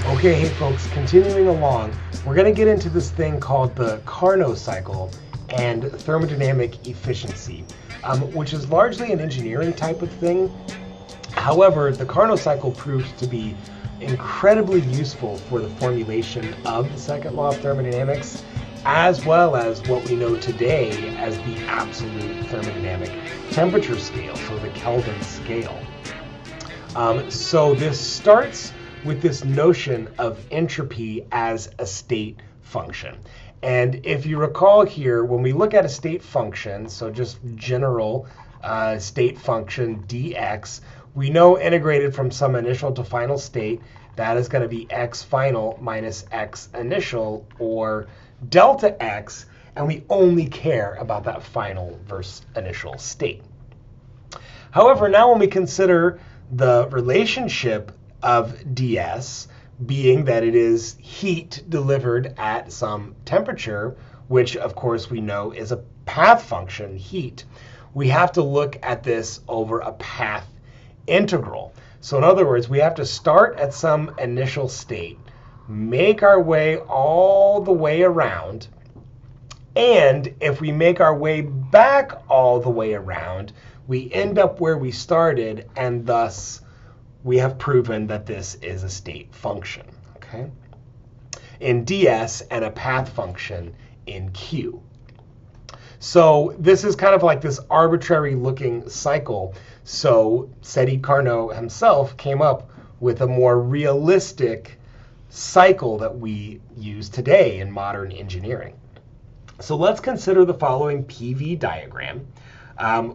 Okay, hey folks, continuing along, we're going to get into this thing called the Carnot Cycle and thermodynamic efficiency, which is largely an engineering type of thing. However, the Carnot Cycle proved to be incredibly useful for the formulation of the second law of thermodynamics, as well as what we know today as the absolute thermodynamic temperature scale, so the Kelvin scale. So this starts with this notion of entropy as a state function. And if you recall here, when we look at a state function, so just general state function dx, we know integrated from some initial to final state, that is going to be x final minus x initial, or delta x, and we only care about that final versus initial state. However, now when we consider the relationship of ds being that it is heat delivered at some temperature, which of course we know is a path function, heat, we have to look at this over a path integral. So in other words, we have to start at some initial state, make our way all the way around, and if we make our way back all the way around, we end up where we started, and thus we have proven that this is a state function, okay, in ds and a path function in q. So this is kind of like this arbitrary looking cycle. So Seti Carnot himself came up with a more realistic cycle that we use today in modern engineering. So let's consider the following PV diagram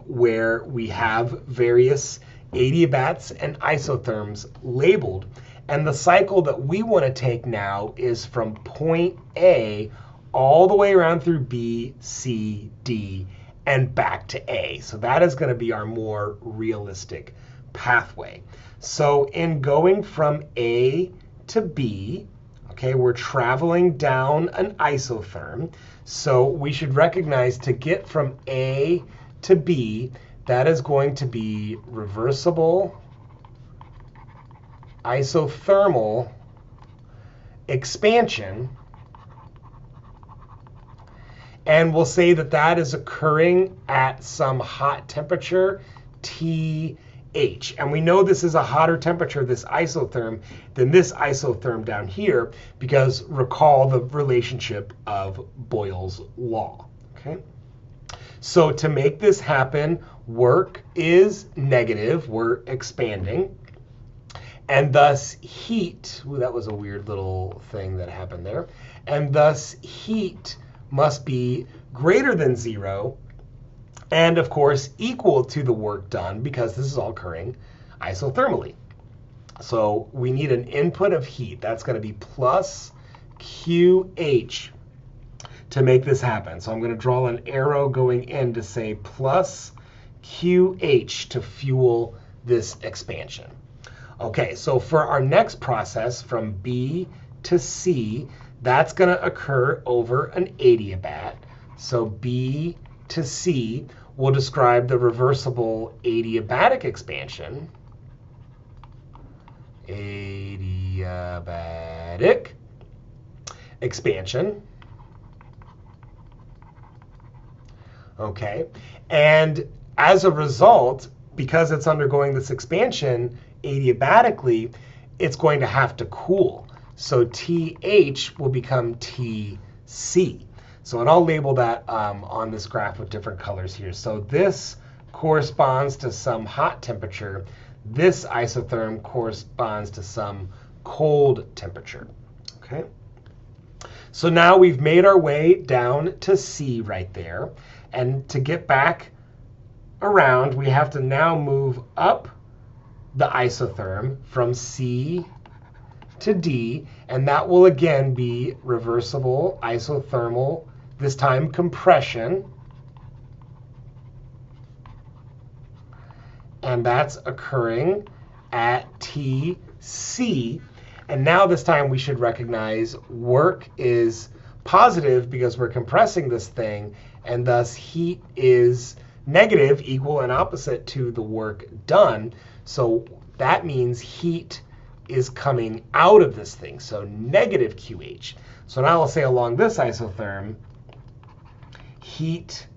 where we have various adiabats and isotherms labeled. And the cycle that we want to take now is from point A all the way around through B, C, D, and back to A. So that is going to be our more realistic pathway. So in going from A to B, okay, we're traveling down an isotherm. So we should recognize to get from A to B, that is going to be reversible isothermal expansion. And we'll say that that is occurring at some hot temperature, TH. And we know this is a hotter temperature, this isotherm, than this isotherm down here, because recall the relationship of Boyle's law. Okay? So to make this happen, work is negative. We're expanding. And thus heat, ooh, that was a weird little thing that happened there. And thus heat must be greater than 0, and of course equal to the work done, because this is all occurring isothermally. So we need an input of heat. That's going to be plus QH to make this happen. So I'm going to draw an arrow going in to say plus QH to fuel this expansion. Okay, so for our next process from B to C, that's going to occur over an adiabat. So B to C will describe the reversible adiabatic expansion. Adiabatic expansion. Okay, and as a result, because it's undergoing this expansion adiabatically, it's going to have to cool. So TH will become TC. So, and I'll label that on this graph with different colors here. So this corresponds to some hot temperature. This isotherm corresponds to some cold temperature. Okay. So now we've made our way down to C right there. And to get back around, we have to now move up the isotherm from C to D, and that will again be reversible isothermal, this time compression. And that's occurring at TC. And now this time we should recognize work is positive because we're compressing this thing, and thus heat is negative, equal and opposite to the work done. So that means heat is coming out of this thing, so negative QH. So now I'll say along this isotherm, heat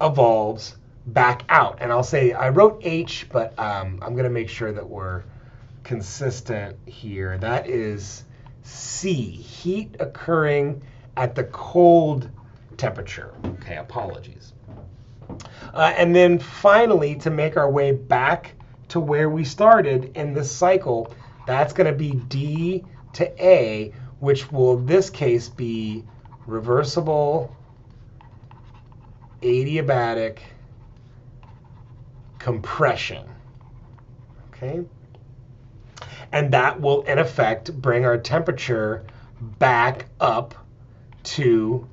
evolves back out. And I'll say, I wrote H, but I'm going to make sure that we're consistent here. That is C, heat occurring at the cold temperature. Okay, apologies. And then finally, to make our way back to where we started in this cycle, that's going to be D to A, which will in this case be reversible adiabatic compression. Okay? And that will, in effect, bring our temperature back up to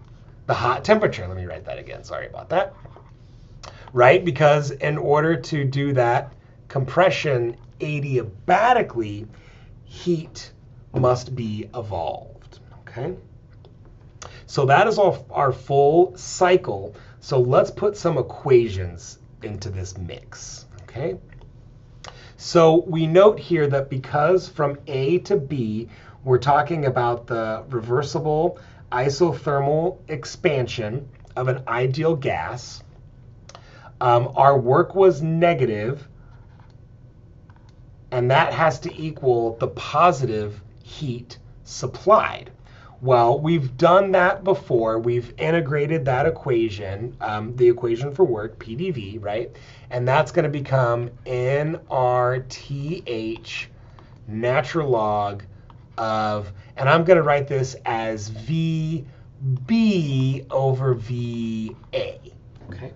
the hot temperature. Let me write that again. Sorry about that. Right? Because in order to do that compression adiabatically, heat must be evolved. Okay? So that is our full cycle. So let's put some equations into this mix. Okay? So we note here that because from A to B, we're talking about the reversible isothermal expansion of an ideal gas. Our work was negative, and that has to equal the positive heat supplied. Well, we've done that before. We've integrated that equation, the equation for work, PDV, right? And that's going to become nRTH natural log of, and I'm going to write this as VB over VA. Okay.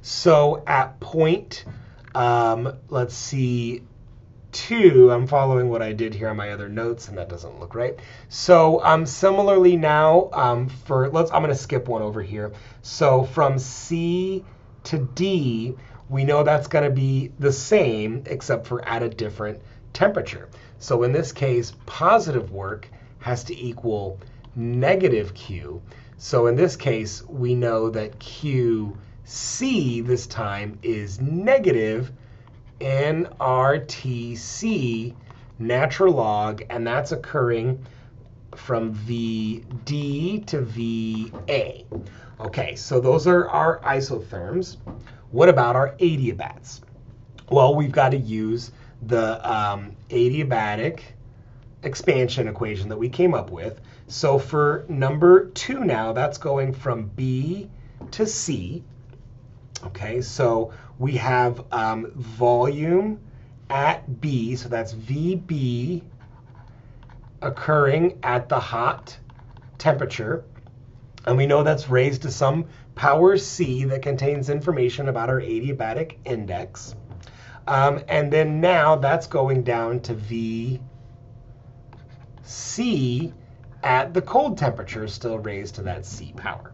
So at point, let's see, 2, I'm following what I did here on my other notes, and that doesn't look right. So similarly now, I'm going to skip one over here. So from C to D, we know that's going to be the same, except for at a different temperature. So in this case, positive work has to equal negative Q. So in this case, we know that QC this time is negative nRTC natural log, and that's occurring from VD to VA. Okay, so those are our isotherms. What about our adiabats? Well, we've got to use the adiabatic expansion equation that we came up with. So for number 2 now, that's going from B to C. Okay, so we have volume at B, so that's VB occurring at the hot temperature. And we know that's raised to some power C that contains information about our adiabatic index. And then now that's going down to VC at the cold temperature, still raised to that C power.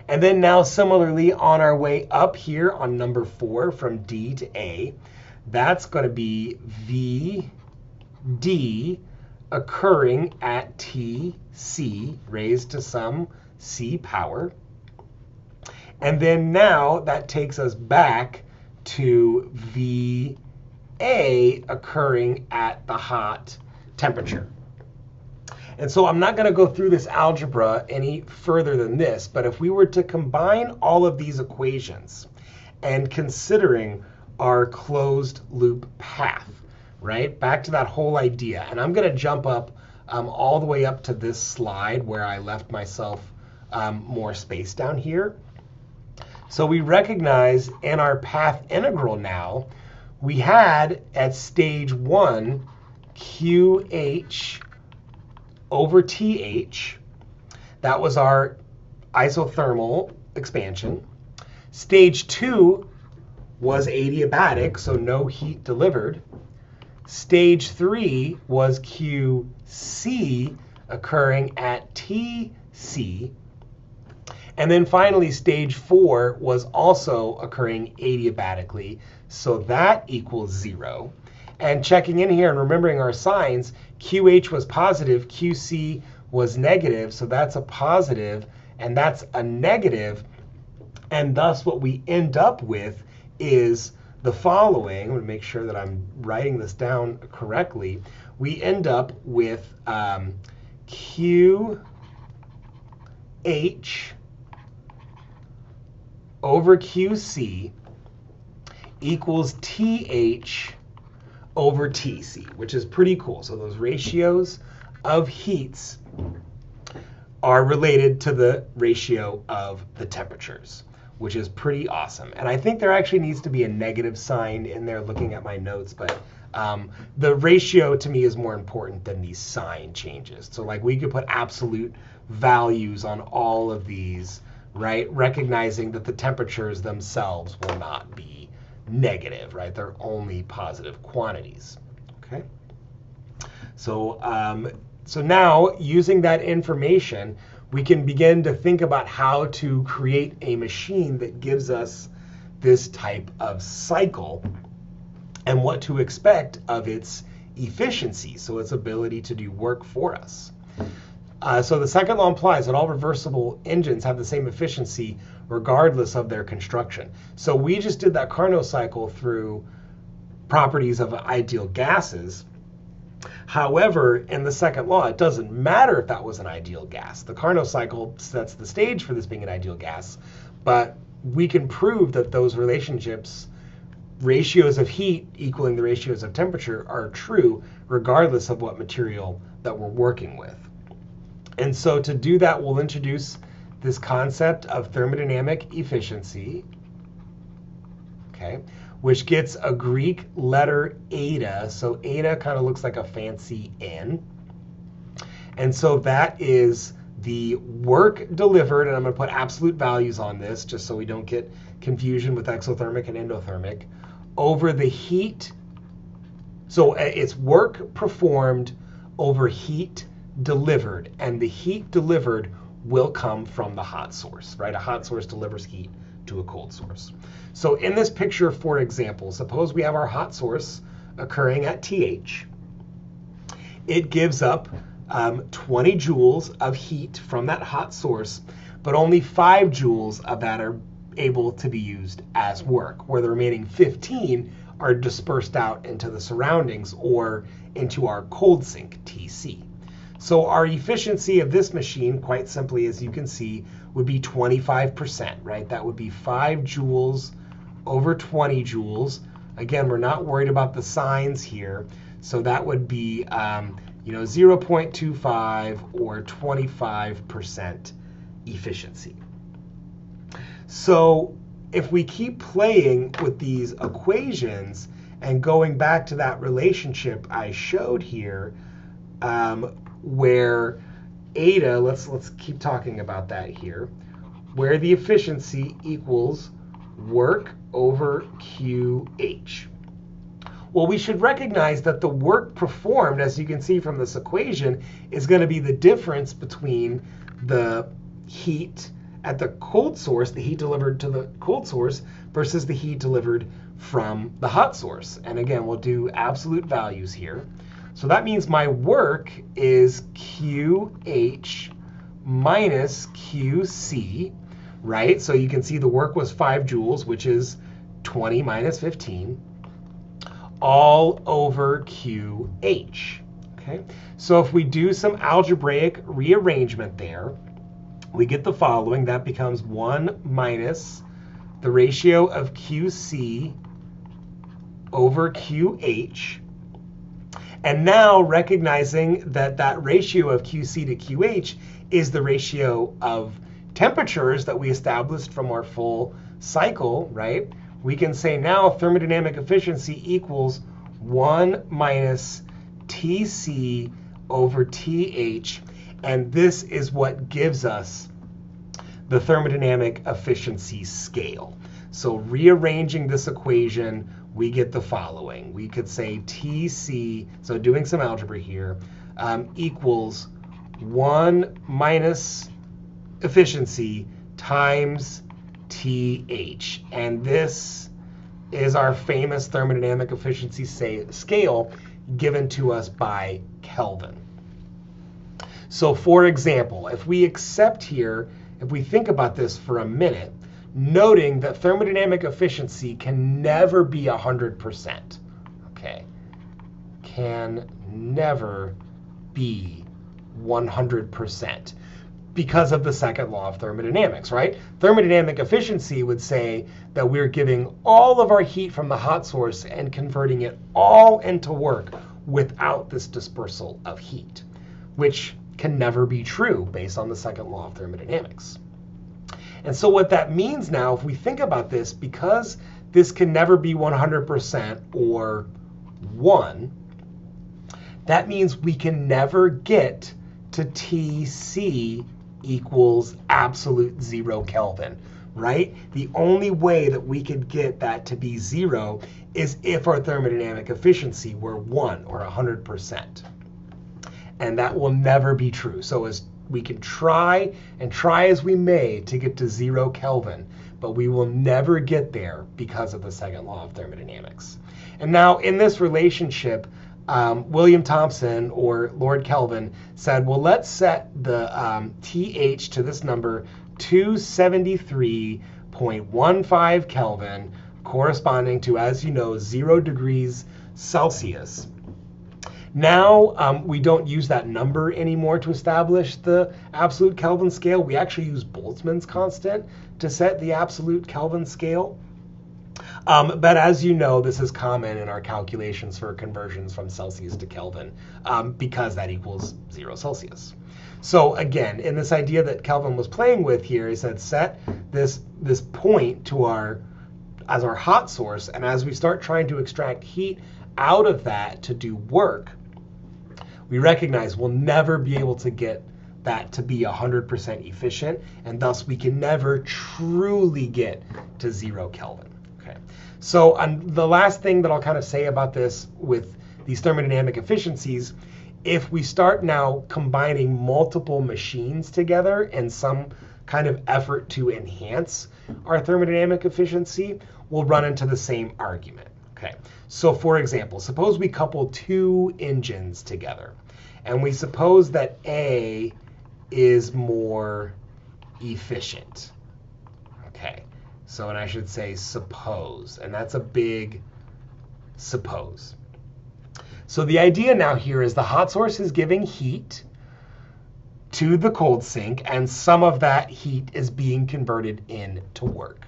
And then now similarly on our way up here on number 4 from D to A, that's going to be VD occurring at TC raised to some C power. And then now that takes us back to VA occurring at the hot temperature. And so I'm not going to go through this algebra any further than this, but if we were to combine all of these equations and considering our closed loop path, right, back to that whole idea, and I'm going to jump up all the way up to this slide where I left myself more space down here. So we recognize in our path integral now, we had at stage 1 QH over TH. That was our isothermal expansion. Stage 2 was adiabatic, so no heat delivered. Stage 3 was QC occurring at TC. And then finally, stage 4 was also occurring adiabatically, so that equals 0. And checking in here and remembering our signs, QH was positive, QC was negative, so that's a positive, and that's a negative. And thus what we end up with is the following. I'm going to make sure that I'm writing this down correctly. We end up with QH over QC equals TH over TC, which is pretty cool. So those ratios of heats are related to the ratio of the temperatures, which is pretty awesome. And I think there actually needs to be a negative sign in there looking at my notes, but the ratio to me is more important than these sign changes. So like we could put absolute values on all of these, right? Recognizing that the temperatures themselves will not be negative, right? They're only positive quantities, okay? So, so now using that information, we can begin to think about how to create a machine that gives us this type of cycle and what to expect of its efficiency, so its ability to do work for us. So the second law implies that all reversible engines have the same efficiency regardless of their construction. So we just did that Carnot cycle through properties of ideal gases. However, in the second law, it doesn't matter if that was an ideal gas. The Carnot cycle sets the stage for this being an ideal gas, but we can prove that those relationships, ratios of heat equaling the ratios of temperature, are true regardless of what material that we're working with. And so to do that, we'll introduce this concept of thermodynamic efficiency, okay, which gets a Greek letter eta. So eta kind of looks like a fancy N. And so that is the work delivered, and I'm going to put absolute values on this just so we don't get confusion with exothermic and endothermic, over the heat. So it's work performed over heat delivered, and the heat delivered will come from the hot source, right? A hot source delivers heat to a cold source. So in this picture, for example, suppose we have our hot source occurring at TH. It gives up 20 joules of heat from that hot source, but only 5 joules of that are able to be used as work, where the remaining 15 are dispersed out into the surroundings or into our cold sink, TC. So our efficiency of this machine, quite simply, as you can see, would be 25%, right? That would be 5 joules over 20 joules. Again, we're not worried about the signs here. So that would be 0.25 or 25% efficiency. So if we keep playing with these equations and going back to that relationship I showed here, where eta, let's keep talking about that here, where the efficiency equals work over QH. Well, we should recognize that the work performed, as you can see from this equation, is going to be the difference between the heat at the cold source, the heat delivered to the cold source, versus the heat delivered from the hot source. And again, we'll do absolute values here. So that means my work is QH minus QC, right? So you can see the work was 5 joules, which is 20 minus 15, all over QH, okay? So if we do some algebraic rearrangement there, we get the following. That becomes 1 minus the ratio of QC over QH. And now recognizing that that ratio of QC to QH is the ratio of temperatures that we established from our full cycle, right? We can say now thermodynamic efficiency equals 1 minus TC over TH. And this is what gives us the thermodynamic efficiency scale. So rearranging this equation, we get the following. We could say TC, so doing some algebra here, equals 1 minus efficiency times TH. And this is our famous thermodynamic efficiency scale given to us by Kelvin. So for example, if we accept here, if we think about this for a minute, noting that thermodynamic efficiency can never be 100%. Okay, can never be 100% because of the second law of thermodynamics, right? Thermodynamic efficiency would say that we're giving all of our heat from the hot source and converting it all into work without this dispersal of heat, which can never be true based on the second law of thermodynamics. And so what that means now, if we think about this, because this can never be 100% or 1, that means we can never get to Tc equals absolute 0 Kelvin, right? The only way that we could get that to be 0 is if our thermodynamic efficiency were 1 or 100%. And that will never be true. So as we can try as we may to get to 0 Kelvin, but we will never get there because of the second law of thermodynamics. And now in this relationship, William Thomson, or Lord Kelvin, said, well, let's set the TH to this number 273.15 Kelvin, corresponding to, as you know, 0 degrees Celsius. Now, we don't use that number anymore to establish the absolute Kelvin scale. We actually use Boltzmann's constant to set the absolute Kelvin scale. But as you know, this is common in our calculations for conversions from Celsius to Kelvin because that equals 0 Celsius. So again, in this idea that Kelvin was playing with here, he said set this point to as our hot source, and as we start trying to extract heat out of that to do work, we recognize we'll never be able to get that to be 100% efficient, and thus we can never truly get to 0 Kelvin. Okay. So the last thing that I'll kind of say about this with these thermodynamic efficiencies, if we start now combining multiple machines together in some kind of effort to enhance our thermodynamic efficiency, we'll run into the same argument. Okay. So for example, suppose we couple 2 engines together, and we suppose that A is more efficient. Okay. So, and I should say suppose, and that's a big suppose. So the idea now here is the hot source is giving heat to the cold sink, and some of that heat is being converted into work.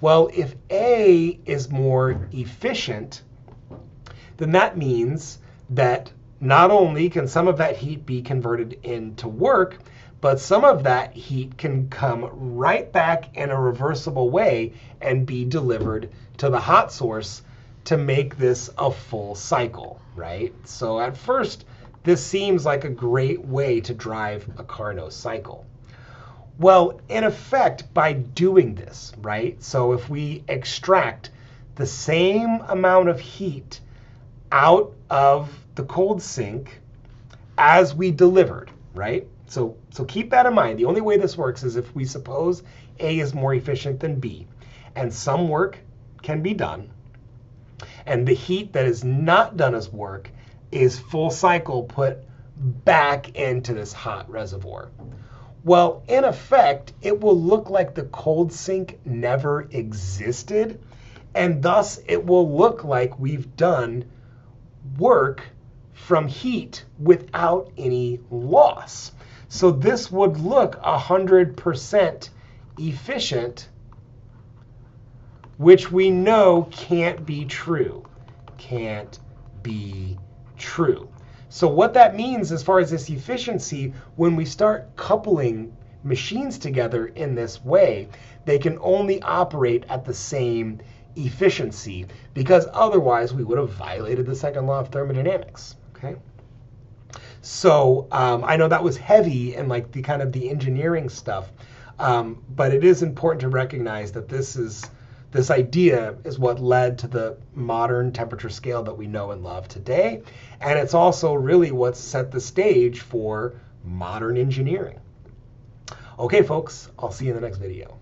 Well, if A is more efficient, then that means that not only can some of that heat be converted into work, but some of that heat can come right back in a reversible way and be delivered to the hot source to make this a full cycle, right? So at first, this seems like a great way to drive a Carnot cycle. Well, in effect, by doing this, right? So if we extract the same amount of heat out of the cold sink as we delivered, right? So keep that in mind. The only way this works is if we suppose A is more efficient than B, and some work can be done, and the heat that is not done as work is full cycle put back into this hot reservoir. Well, in effect, it will look like the cold sink never existed, and thus it will look like we've done work from heat without any loss. So this would look 100% efficient, which we know can't be true. Can't be true. So what that means as far as this efficiency, when we start coupling machines together in this way, they can only operate at the same efficiency, because otherwise we would have violated the second law of thermodynamics. Okay. So I know that was heavy and like the kind of the engineering stuff, but it is important to recognize that this idea is what led to the modern temperature scale that we know and love today. And it's also really what set the stage for modern engineering. Okay, folks, I'll see you in the next video.